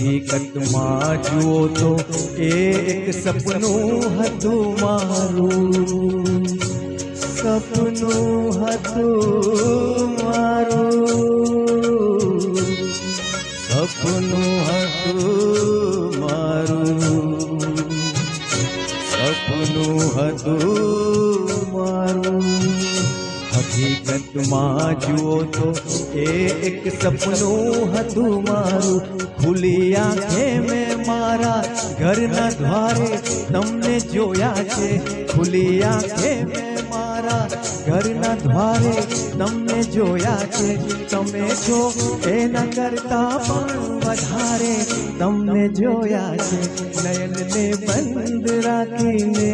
હકીકતમાં જુઓ તો એ એક સપનું હતું મારું, સપનું હતું મારું, સપનું હતું મારું, સપનું હતું મારું। હકીકતમાં જુઓ તો એ એક સપનું હતું મારું। ખુલી આંખે મેં મારા ઘરના દ્વારે તમને જોયા છે, ખુલી આંખે મેં મારા ઘરના દ્વારે તમને જોયા છે। તમે છો એના કરતા પણ વધારે તમને જોયા છે। નયનને બંધ રાખીને